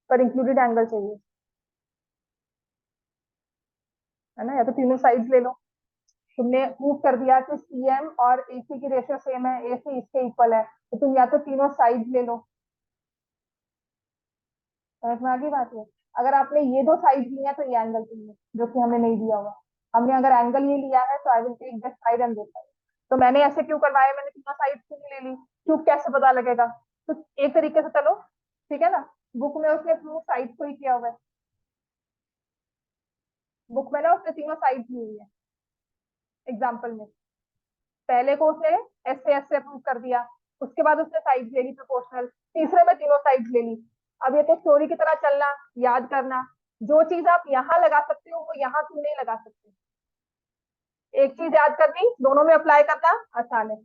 पर इंक्लूडेड एंगल चाहिए, है ना? या तो तीनों साइड्स ले लो। तुमने प्रूव कर दिया कि CM और AC की रेशियो सेम है, AC इसके इक्वल है, तो तुम या तो तीनों साइड्स ले लो। समझ में आ गई बात है? अगर आपने ये दो साइड ली है तो ये एंगल चाहिए, जो कि हमें नहीं दिया हुआ। हमने अगर एंगल ये लिया है तो I will take this side and this side. तो मैंने ऐसे क्यों करवाया? मैंने तीनों साइड क्यों ले ली? क्यों, कैसे पता लगेगा? तो एक तरीके से चलो, ठीक है ना, बुक में उसने प्रूफ साइड को ही किया हुआ है। बुक में ना उसने तीनों साइड ली हुई है। एग्जाम्पल में पहले को उसने ऐसे प्रूव कर दिया, उसके बाद उसने साइड ले ली प्रोपोर्शनल, तीसरे में तीनों साइड ले ली। अब ये तो स्टोरी की तरह चलना, याद करना, जो चीज आप यहाँ लगा सकते हो वो यहाँ क्यों नहीं लगा सकते। एक चीज याद करनी, दोनों में अप्लाई करना आसान है।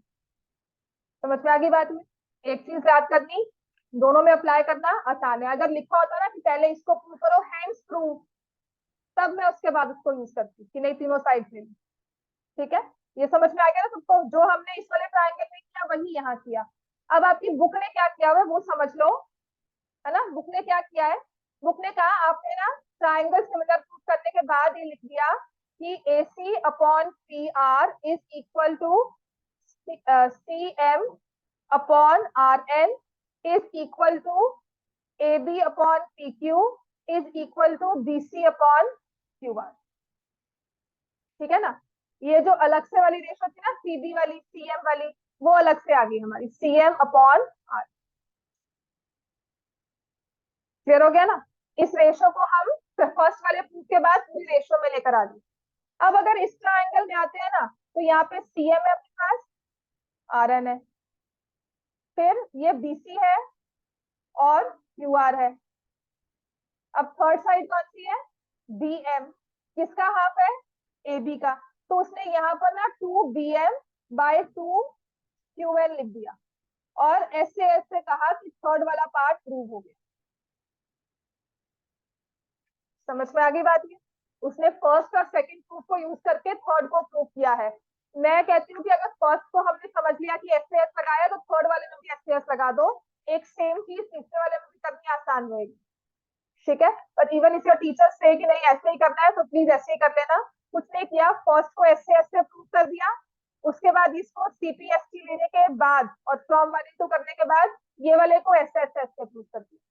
समझ में आ गई बात में? एक चीज याद करनी, दोनों में अप्लाई करना आसान है। अगर लिखा होता ना कि पहले इसको प्रूव करो हैंड्स प्रूव, तब मैं उसके बाद उसको यूज करती कि नहीं तीनों साइड ले ली। ठीक है, ये समझ में आ गया ना सबको? जो हमने इस वाले ट्रायंगल में किया वही यहाँ किया। अब आपकी बुक ने क्या किया हुआ है वो समझ लो, है ना? बुक ने क्या किया है? बुक ने कहा आपने ना ट्रायंगल सिमिलर प्रूव करने के बाद ये लिख दिया कि AC upon PR is equal to CM upon RN is equal to AB upon PQ is equal to BC upon QR। ठीक है ना? ये जो अलग से वाली रेशो थी ना CB वाली, CM वाली, वो अलग से आ गई हमारी CM अपॉन R। क्लियर हो गया ना? इस रेशो को हम फर्स्ट वाले प्रूफ के बाद पूरी रेशो में लेकर आ गए। अब अगर इस ट्रायंगल में आते हैं ना, तो यहाँ पे CM है अपने पास, RN है, फिर ये BC है और QR है। अब थर्ड साइड कौन सी है? BM। किसका हाफ है? AB का। तो उसने यहाँ पर ना 2BM बाय 2QN लिख दिया और ऐसे ऐसे कहा कि थर्ड वाला पार्ट प्रूव हो गया। समझ में आ गई बात? ये उसने फर्स्ट और सेकंड प्रूफ को यूज करके थर्ड को प्रूव किया है। मैं कहती हूँ कि अगर फर्स्ट को हमने समझ लिया कि एस लगाया तो थर्ड वाले में भी एस लगा दो, एक सेम चीज तीसरे वाले में भी करनी आसान रहेगी। ठीक है, पर इवन इफ योर टीचर से कि नहीं ऐसे ही करना है तो प्लीज ऐसे ही कर लेना। कुछ नहीं किया, फर्स्ट को ऐसे ऐसे प्रूव कर दिया, उसके बाद इसको बाद और फ्रॉम 1 into करने के बाद ये वाले को ऐसे ऐसे ऐसे प्रूव करती है।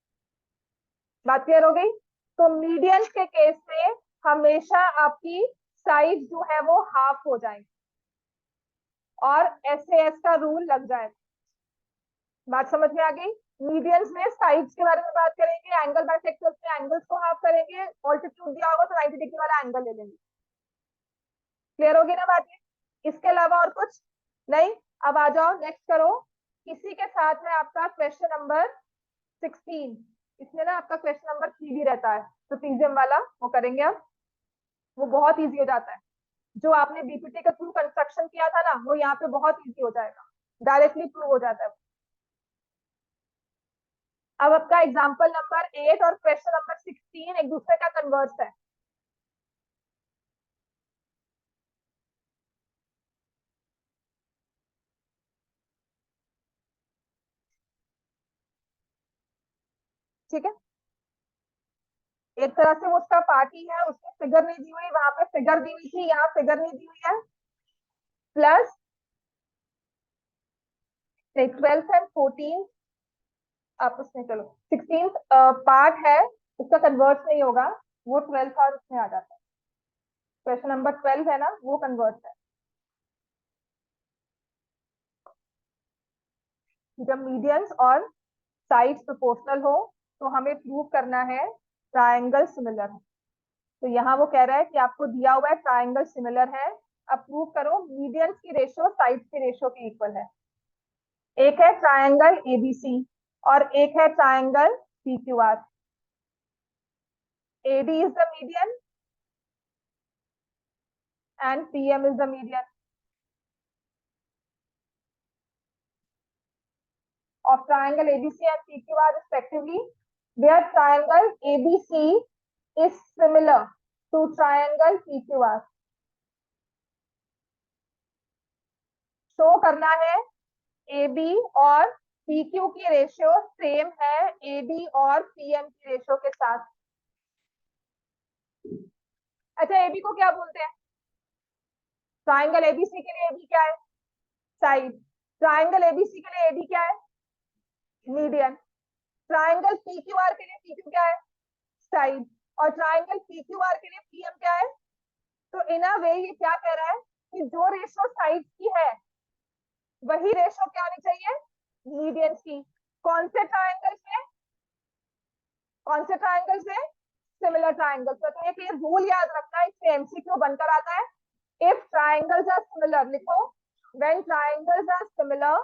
बात क्लियर हो गई? तो मीडियंस के केस में हमेशा आपकी साइड जो है वो हाफ हो जाएगी और एसएएस का रूल लग जाएगा। बात समझ में आ गई? मीडियंस में साइड्स के बारे में बात करेंगे, एंगल बाइसेक्टर्स में एंगल्स को हाफ करेंगे, ऑल्टीट्यूड दिया होगा तो 90 डिग्री वाला एंगल ले लेंगे। क्लियर होगी ना बात? इसके अलावा और कुछ नहीं। अब आ जाओ नेक्स्ट करो। इसी के साथ में आपका क्वेश्चन नंबर 16, इसमें ना आपका क्वेश्चन नंबर 3 भी रहता है, तो ट्रिज्यम वाला वो करेंगे अब। वो बहुत इजी हो जाता है, जो आपने बीपीटी के थ्रू कंस्ट्रक्शन किया था ना, वो यहाँ पे बहुत इजी हो जाएगा, डायरेक्टली प्रूव हो जाता है। अब आपका एग्जांपल नंबर 8 और क्वेश्चन नंबर 16 एक दूसरे का कन्वर्स है। ठीक है, एक तरह से वो उसका पार्ट ही है, उसकी फिगर नहीं दी हुई, वहां पे फिगर दी हुई थी, यहाँ फिगर नहीं दी हुई है। प्लस 12th एंड 14th आपस में, चलो 16th पार्ट है, उसका कन्वर्स नहीं होगा, वो 12th और उसमें आ जाता है। क्वेश्चन नंबर 12 है ना, वो कन्वर्स है। जब मीडियंस और साइड्स प्रोपोर्शनल हो तो हमें प्रूव करना है ट्रायंगल सिमिलर है। तो यहाँ वो कह रहा है कि आपको दिया हुआ है ट्रायंगल सिमिलर है, अब प्रूव करो मीडियंस की रेशियो साइड्स की रेशियो के इक्वल है। एक है ट्रायंगल एबीसी और एक है triangle PQR. AD is the median and PM is the median of triangle ABC and PQR respectively, where triangle ABC is similar to triangle PQR. Show करना है AB और PQ की रेशियो सेम है AD और PM की रेशियो के साथ। अच्छा, AB को क्या बोलते हैं? ट्राइंगल ABC के लिए AB क्या है? साइड। ट्राइंगल ABC के लिए AD क्या है? मीडियन। ट्राइंगल PQR के लिए PQ क्या है? साइड। और ट्राइंगल PQR के लिए PM क्या है? तो इन अ वे ये क्या कह रहा है कि जो रेशियो साइड की है वही रेशियो क्या होनी चाहिए? मीडियन की। कौन से ट्राइंगल से? कौन से ट्राइंगल से? सिमिलर ट्राइंगल से। तो एक ये रूल याद रखना, इससे एमसीक्यू बनकर आता है। इफ ट्राइंगल्स आर सिमिलर, लिखो when triangles are similar,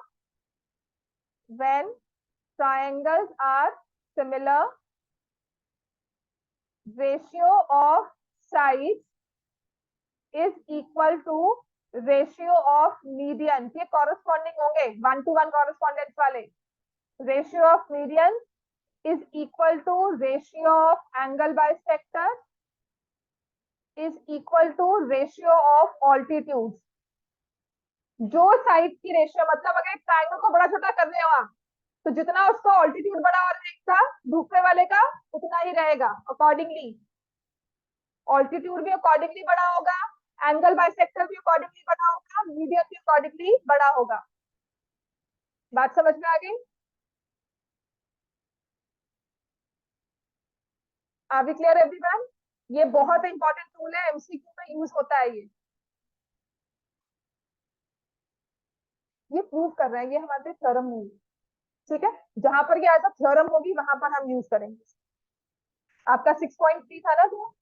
when triangles are similar, ratio of sides is equal to ratio of median. ये कॉरेस्पॉन्डिंग होंगे 1-to-1 कॉरेस्पॉन्डेंस वाले। Ratio of median is equal to ratio of angle bisector is equal to ratio of altitudes। जो साइड की रेशियो, मतलब अगर एक ट्रायंगल को बड़ा छोटा करने हुआ तो जितना उसका ऑल्टीट्यूड बड़ा और रहेगा दूसरे वाले का उतना ही रहेगा। अकॉर्डिंगली ऑल्टीट्यूड भी अकॉर्डिंगली बड़ा होगा, एंगल बाइसेक्टर भी अकॉर्डिंगली बड़ा होगा, मीडियन भी अकॉर्डिंगली बड़ा होगा। बात समझ में आ गई? Are we clear everyone? ये बहुत इंपॉर्टेंट टूल है, एमसीक्यू में यूज होता है ये प्रूव कर रहे हैं, ये हमारे थ्योरम नहीं है। ठीक है, जहां पर ये एज अ थ्योरम होगी वहां पर हम यूज करेंगे। आपका 6.3 था ना, जो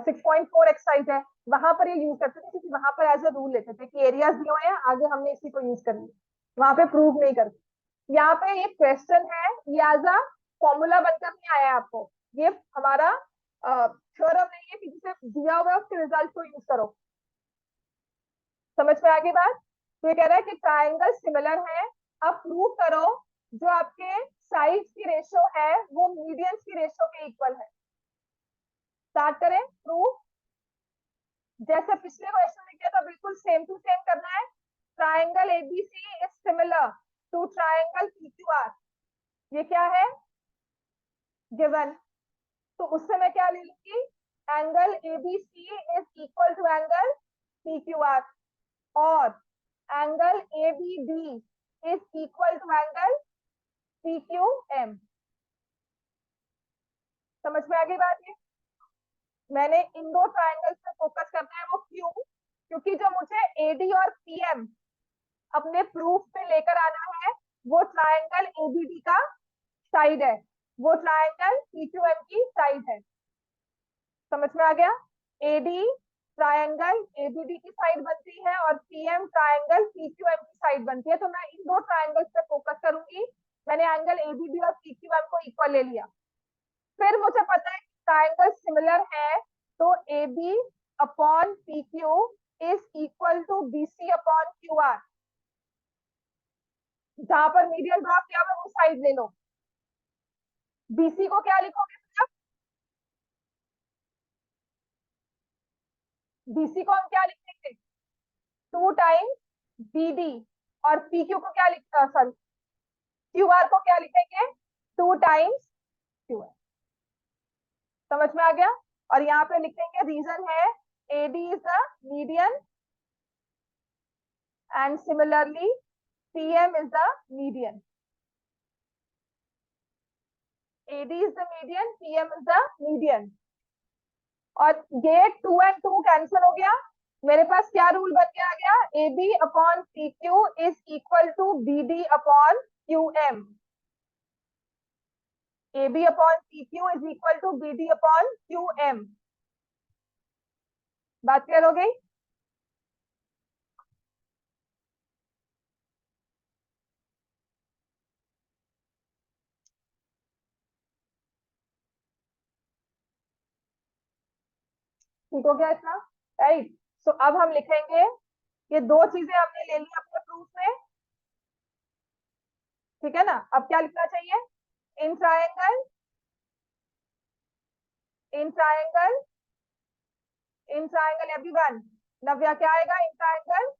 6.4 एक्सरसाइज है, वहां पर ये यूज करते थे क्योंकि वहां पर एज अ रूल लेते थे कि एरियाज दिए हुए हैं, आगे हमने इसी को यूज कर लिया, वहां पे प्रूव नहीं करते। यहाँ पे ये क्वेश्चन है, ये एज अ फॉर्मूला बनकर नहीं आया है आपको, ये हमारा थ्योरम नहीं है कि जिसे दिया हुआ है उसके रिजल्ट को यूज करो। समझ में आ गई बात? तो ये कह रहा है कि ट्राइंगल सिमिलर है, अब प्रूव करो जो आपके साइड्स की रेशियो है वो मीडियंस की रेशियो के इक्वल है। स्टार्ट करें प्रूफ। जैसे पिछले क्वेश्चन में किया था बिल्कुल सेम टू सेम करना है। Triangle ABC is similar to triangle PQR, ये क्या है? गिवन। तो उससे मैं क्या ले लूंगी? Angle ABC is equal to angle PQR और angle ABD is equal to angle PQM। समझ में आ गई बात? ये मैंने इन दो ट्रायंगल्स पे फोकस करना है। वो क्यों? क्योंकि जो मुझे एडी और पीएम अपने प्रूफ पे लेकर आना है वो ट्रायंगल एबीडी का साइड है, वो ट्रायंगल पीक्यूएम की साइड है। समझ में आ गया? एडी ट्रायंगल एबीडी की साइड बनती है और पीएम ट्रायंगल पीक्यूएम की साइड बनती है। तो मैं इन दो ट्रायंगल्स पे फोकस करूंगी। मैंने एंगल एबीडी और पीक्यूएम को इक्वल ले लिया। फिर मुझे पता है कि ट्रायंगल सिमिलर है, तो A B upon P Q is equal to B C upon Q R. जहां पर मीडियन ड्रॉ किया हुआ वो साइड ले लो। बीसी को क्या लिखोगे आप? बीसी को हम क्या लिखेंगे? 2 टाइम्स बी डी। और पी क्यू को क्या सॉरी क्यू आर को क्या लिखेंगे? 2 टाइम्स क्यू आर। समझ में आ गया? और यहाँ पे लिखेंगे रीजन है AD is the median and similarly PM is the median. AD is the median, PM is the median. और ये 2 and 2 कैंसिल हो गया। मेरे पास क्या रूल बन के आ गया? AB upon PQ is equal to BD upon QM। AB upon PQ is equal to BD upon QM। बात क्लियर हो गई? ठीक हो गया इतना? राइट। सो अब हम लिखेंगे, ये दो चीजें हमने ले ली अपने प्रूफ में, ठीक है ना? अब क्या लिखना चाहिए? In triangle in triangle in triangle everyone. Navya क्या आएगा? In triangle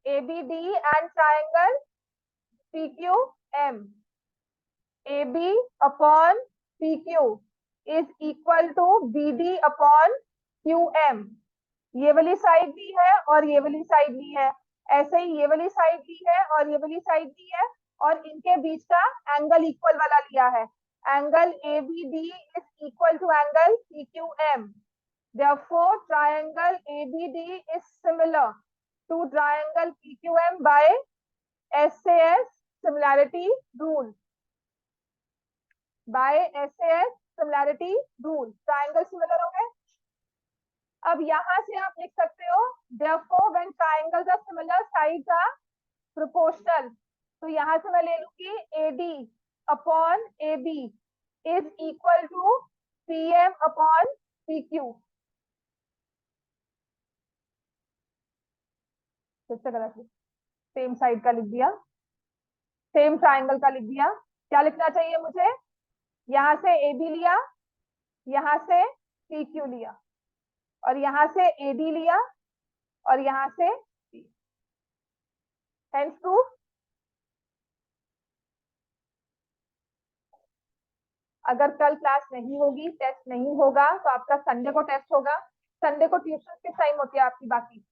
ABD and triangle PQM। AB upon PQ is equal to BD upon QM। ये वाली साइड ली है और ये वाली साइड ली है, ऐसे ही ये वाली साइड ली है और ये वाली साइड ली है, और इनके बीच का एंगल इक्वल वाला लिया है। Angle ABD is equal to angle PQM। Therefore, triangle ABD is similar to triangle PQM by SAS similarity rule. By SAS similarity rule, triangle similar हो गए। अब यहां से आप लिख सकते हो therefore when triangles are similar sides are proportional। तो यहां से मैं ले लूंगी AD upon AB is equal to PM upon PQ। फिर से गलत, सेम साइड का लिख दिया, सेम ट्राइंगल का लिख दिया। क्या लिखना चाहिए मुझे? यहां से AB लिया, यहां से PQ लिया, और यहां से AD लिया, और यहां से हेंस प्रूफ। अगर कल क्लास नहीं होगी, टेस्ट नहीं होगा, तो आपका संडे को टेस्ट होगा। संडे को ट्यूशन किस टाइम होती है आपकी बाकी?